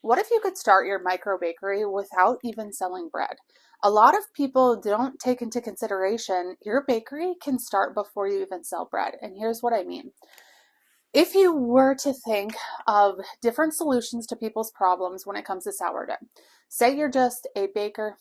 What if you could start your micro bakery without even selling bread? A lot of people don't take into consideration your bakery can start before you even sell bread. And here's what I mean. If you were to think of different solutions to people's problems when it comes to sourdough, say you're just a baker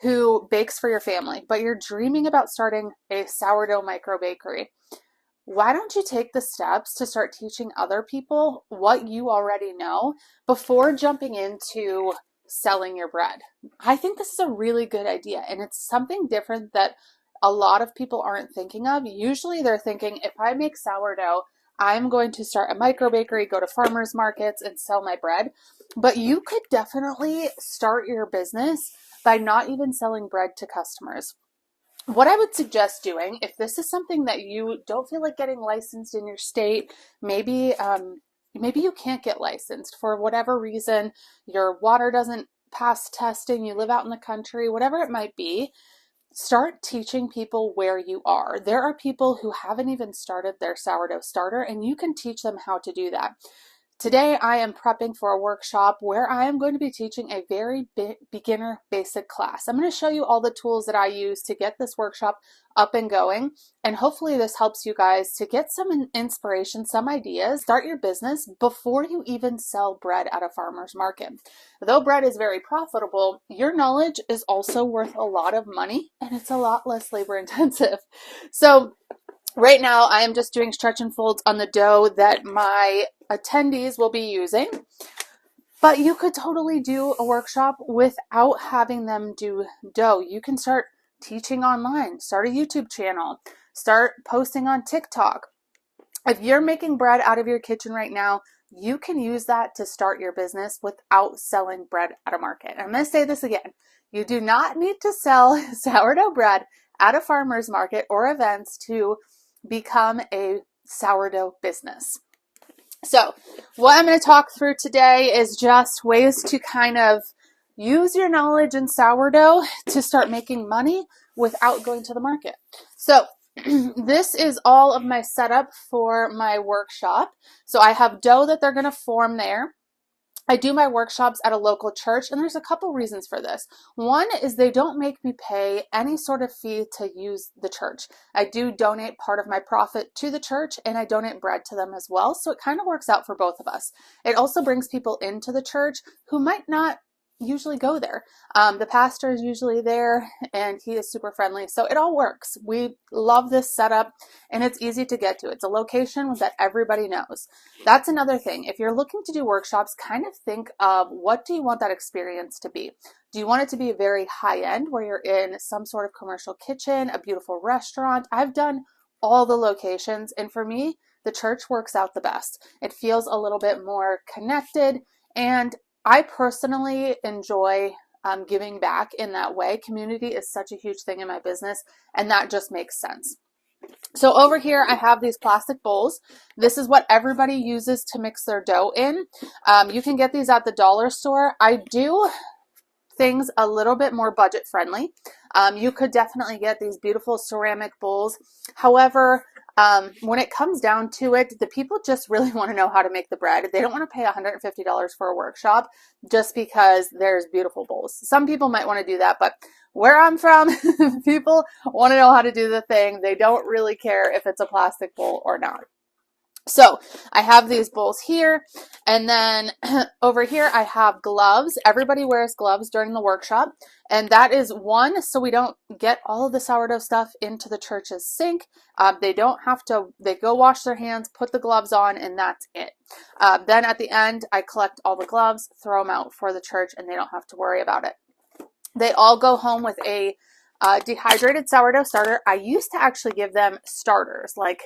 who bakes for your family, but you're dreaming about starting a sourdough micro bakery. Why don't you take the steps to start teaching other people what you already know before jumping into selling your bread? I think this is a really good idea, and it's something different that a lot of people aren't thinking of. Usually they're thinking, if I make sourdough, I'm going to start a micro bakery, go to farmers markets and sell my bread. But you could definitely start your business by not even selling bread to customers. What I would suggest doing, if this is something that you don't feel like getting licensed in your state, maybe you can't get licensed for whatever reason, your water doesn't pass testing, you live out in the country, whatever it might be, start teaching people where you are. There are people who haven't even started their sourdough starter, and you can teach them how to do that. Today, I am prepping for a workshop where I am going to be teaching a very beginner basic class. I'm going to show you all the tools that I use to get this workshop up and going. And hopefully this helps you guys to get some inspiration, some ideas, start your business before you even sell bread at a farmer's market. Though bread is very profitable, your knowledge is also worth a lot of money and it's a lot less labor intensive. So right now, I am just doing stretch and folds on the dough that my attendees will be using, but you could totally do a workshop without having them do dough. You can start teaching online, start a YouTube channel, start posting on TikTok. If you're making bread out of your kitchen right now, you can use that to start your business without selling bread at a market. I'm going to say this again. You do not need to sell sourdough bread at a farmer's market or events to become a sourdough business. So what I'm going to talk through today is just ways to kind of use your knowledge in sourdough to start making money without going to the market. So this is all of my setup for my workshop. So I have dough that they're going to form there. I do my workshops at a local church, and there's a couple reasons for this. One is they don't make me pay any sort of fee to use the church. I do donate part of my profit to the church, and I donate bread to them as well, so it kind of works out for both of us. It also brings people into the church who might not usually go there. The pastor is usually there and he is super friendly. So it all works. We love this setup and it's easy to get to. It's a location that everybody knows. That's another thing. If you're looking to do workshops, kind of think of what do you want that experience to be? Do you want it to be very high end where you're in some sort of commercial kitchen, a beautiful restaurant? I've done all the locations, and for me, the church works out the best. It feels a little bit more connected, and I personally enjoy giving back in that way. Community is such a huge thing in my business, and that just makes sense. So over here, I have these plastic bowls. This is what everybody uses to mix their dough in. You can get these at the dollar store. I do things a little bit more budget friendly. You could definitely get these beautiful ceramic bowls. However, when it comes down to it, the people just really want to know how to make the bread. They don't want to pay $150 for a workshop just because there's beautiful bowls. Some people might want to do that, but where I'm from, people want to know how to do the thing. They don't really care if it's a plastic bowl or not. So I have these bowls here, and then over here I have gloves. Everybody wears gloves during the workshop, and that is one, so we don't get all of the sourdough stuff into the church's sink. They don't have to, they go wash their hands, put the gloves on, and that's it. Then at the end, I collect all the gloves, throw them out for the church, and they don't have to worry about it. They all go home with a dehydrated sourdough starter. I used to actually give them starters, like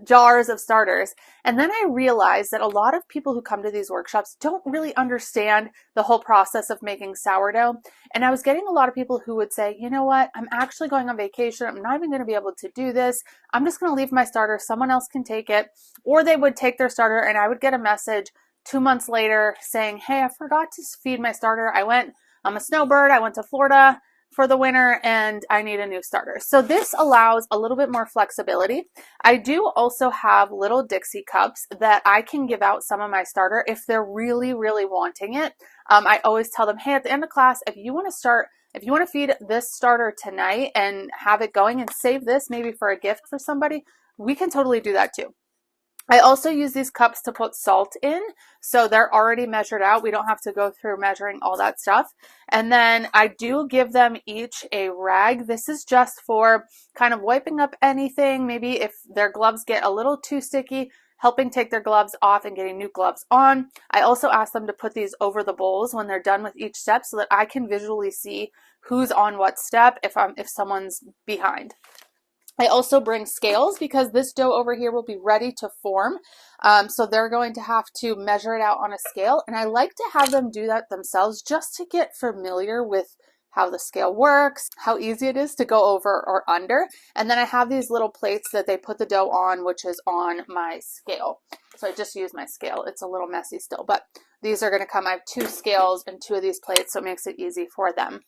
jars of starters. And then I realized that a lot of people who come to these workshops don't really understand the whole process of making sourdough. And I was getting a lot of people who would say, you know what, I'm actually going on vacation. I'm not even going to be able to do this. I'm just going to leave my starter. Someone else can take it. Or they would take their starter and I would get a message 2 months later saying, hey, I forgot to feed my starter. I'm a snowbird. I went to Florida for the winter and I need a new starter. So this allows a little bit more flexibility. I do also have little Dixie cups that I can give out some of my starter if they're really, really wanting it. I always tell them, hey, at the end of class, if you want to feed this starter tonight and have it going and save this maybe for a gift for somebody, we can totally do that too. I also use these cups to put salt in, so they're already measured out. We don't have to go through measuring all that stuff. And then I do give them each a rag. This is just for kind of wiping up anything, maybe if their gloves get a little too sticky, helping take their gloves off and getting new gloves on. I also ask them to put these over the bowls when they're done with each step so that I can visually see who's on what step if someone's behind. I also bring scales because this dough over here will be ready to form. So they're going to have to measure it out on a scale. And I like to have them do that themselves just to get familiar with how the scale works, how easy it is to go over or under. And then I have these little plates that they put the dough on, which is on my scale. So I just use my scale. It's a little messy still, but these are going to come. I have 2 scales and 2 of these plates, so it makes it easy for them.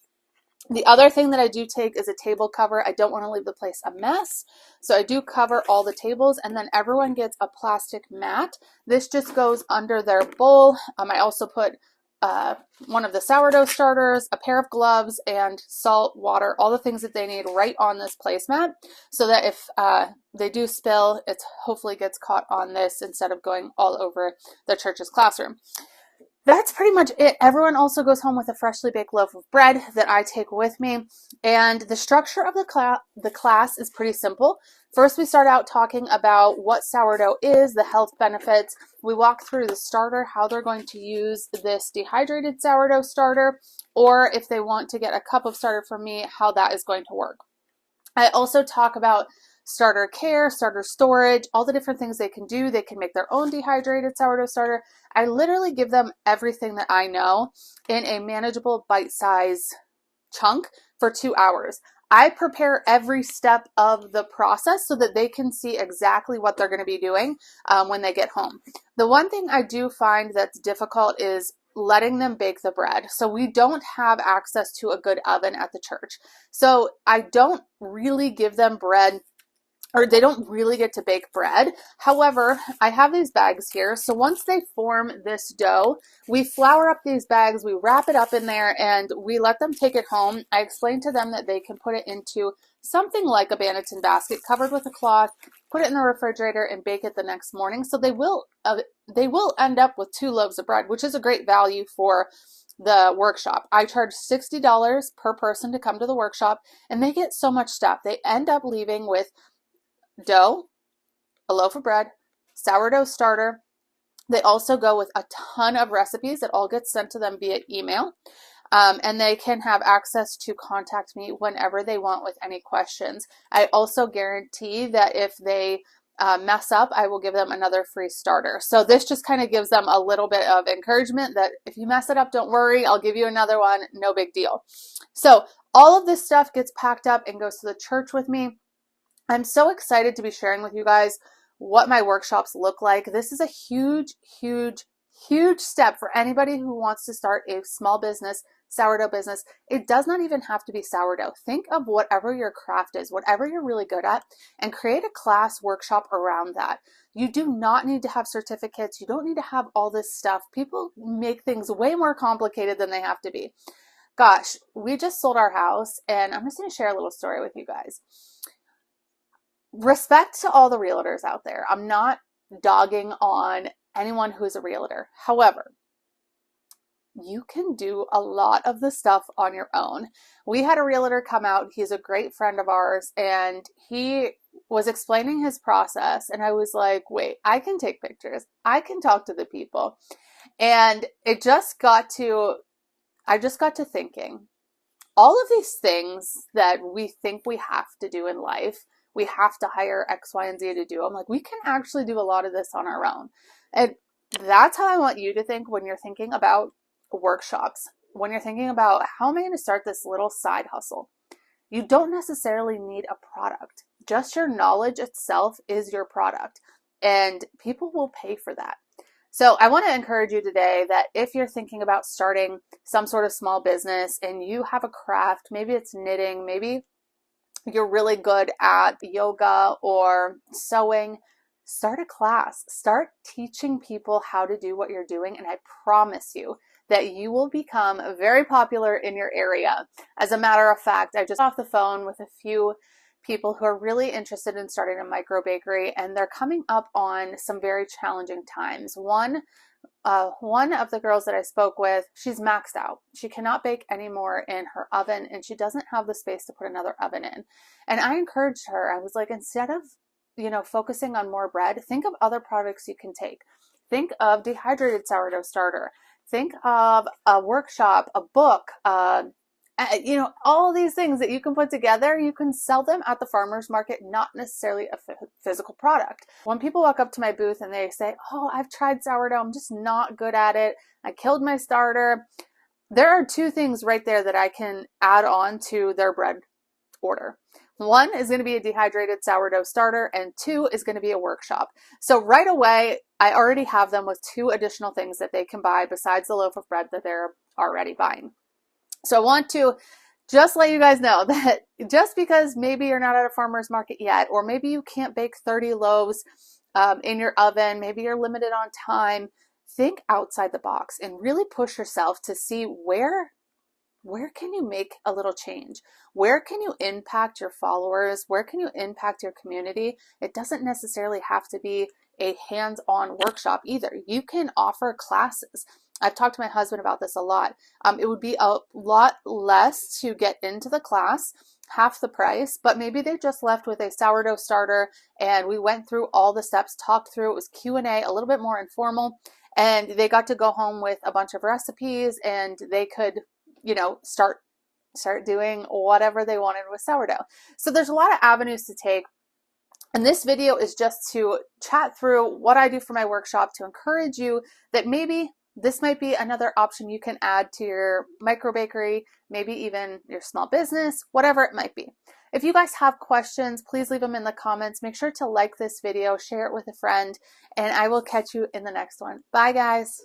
The other thing that I do take is a table cover. I don't want to leave the place a mess, so I do cover all the tables, and then everyone gets a plastic mat. This just goes under their bowl. I also put one of the sourdough starters, a pair of gloves, and salt, water, all the things that they need right on this placemat, so that if they do spill, it hopefully gets caught on this instead of going all over the church's classroom. That's pretty much it. Everyone also goes home with a freshly baked loaf of bread that I take with me. And the structure of the class is pretty simple. First, we start out talking about what sourdough is, the health benefits. We walk through the starter, how they're going to use this dehydrated sourdough starter, or if they want to get a cup of starter from me, how that is going to work. I also talk about starter care, starter storage, all the different things they can do. They can make their own dehydrated sourdough starter. I literally give them everything that I know in a manageable bite-size chunk for 2 hours. I prepare every step of the process so that they can see exactly what they're going to be doing when they get home. The one thing I do find that's difficult is letting them bake the bread. So we don't have access to a good oven at the church. So I don't really give them bread, or they don't really get to bake bread. However, I have these bags here. So once they form this dough, we flour up these bags, we wrap it up in there, and we let them take it home. I explain to them that they can put it into something like a Banneton basket covered with a cloth, put it in the refrigerator, and bake it the next morning. So they will end up with 2 loaves of bread, which is a great value for the workshop. I charge $60 per person to come to the workshop, and they get so much stuff. They end up leaving with dough, a loaf of bread, sourdough starter. They also go with a ton of recipes that all get sent to them via email. And they can have access to contact me whenever they want with any questions. I also guarantee that if they mess up, I will give them another free starter. So this just kind of gives them a little bit of encouragement that if you mess it up, don't worry, I'll give you another one, no big deal. So all of this stuff gets packed up and goes to the church with me. I'm so excited to be sharing with you guys what my workshops look like. This is a huge, huge, huge step for anybody who wants to start a small business, sourdough business. It does not even have to be sourdough. Think of whatever your craft is, whatever you're really good at, and create a class workshop around that. You do not need to have certificates. You don't need to have all this stuff. People make things way more complicated than they have to be. Gosh, we just sold our house, and I'm just going to share a little story with you guys. Respect to all the realtors out there. I'm not dogging on anyone who's a realtor. However, you can do a lot of the stuff on your own. We had a realtor come out. He's a great friend of ours, and he was explaining his process, and I was like, wait, I can take pictures. I can talk to the people. And I just got to thinking, all of these things that we think we have to do in life, we have to hire X, Y, and Z to do. I'm like, we can actually do a lot of this on our own. And that's how I want you to think when you're thinking about workshops, when you're thinking about how am I going to start this little side hustle. You don't necessarily need a product. Just your knowledge itself is your product, and people will pay for that. So I want to encourage you today that if you're thinking about starting some sort of small business and you have a craft, maybe it's knitting, maybe you're really good at yoga or sewing, start a class. Start teaching people how to do what you're doing, and I promise you that you will become very popular in your area. As a matter of fact, I just off the phone with a few people who are really interested in starting a microbakery, and they're coming up on some very challenging times. One of the girls that I spoke with, she's maxed out. She cannot bake anymore in her oven, and she doesn't have the space to put another oven in. And I encouraged her. I was like, instead of, focusing on more bread, think of other products you can take. Think of dehydrated sourdough starter. Think of a workshop, a book, all these things that you can put together. You can sell them at the farmer's market, not necessarily a physical product. When people walk up to my booth and they say, oh, I've tried sourdough, I'm just not good at it, I killed my starter, there are two things right there that I can add on to their bread order. One is going to be a dehydrated sourdough starter, and two is going to be a workshop. So right away, I already have them with two additional things that they can buy besides the loaf of bread that they're already buying. So I want to just let you guys know that just because maybe you're not at a farmer's market yet, or maybe you can't bake 30 loaves in your oven, maybe you're limited on time, think outside the box and really push yourself to see where can you make a little change? Where can you impact your followers? Where can you impact your community? It doesn't necessarily have to be a hands-on workshop either. You can offer classes. I've talked to my husband about this a lot. It would be a lot less to get into the class, half the price, but maybe they just left with a sourdough starter and we went through all the steps, talked through, it was Q&A, a little bit more informal, and they got to go home with a bunch of recipes and they could, start doing whatever they wanted with sourdough. So there's a lot of avenues to take. And this video is just to chat through what I do for my workshop to encourage you that maybe this might be another option you can add to your microbakery, maybe even your small business, whatever it might be. If you guys have questions, please leave them in the comments. Make sure to like this video, share it with a friend, and I will catch you in the next one. Bye, guys.